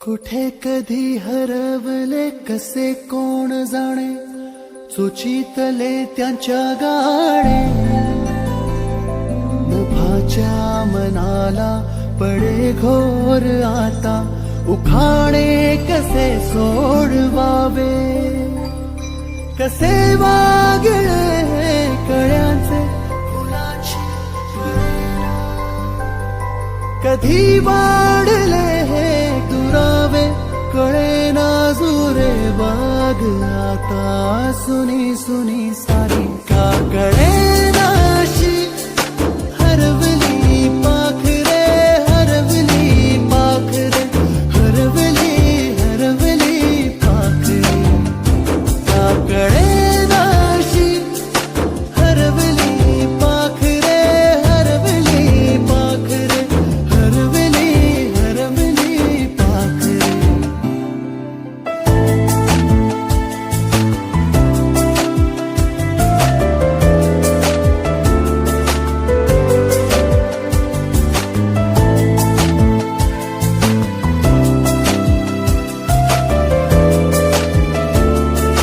कुठे कधी हरवले कसे कोण जाणे, चोचीतले त्यांच्या गाणे. मुभाच्या मनाला पडे घोर आता, उखाणे कसे सोडवावे. कसे वागळे कळ्यांचे फुलाची कळेना, कधी वाढले हे दुरावे कळेना जुरे बाग आता. सुनी सुनी सारी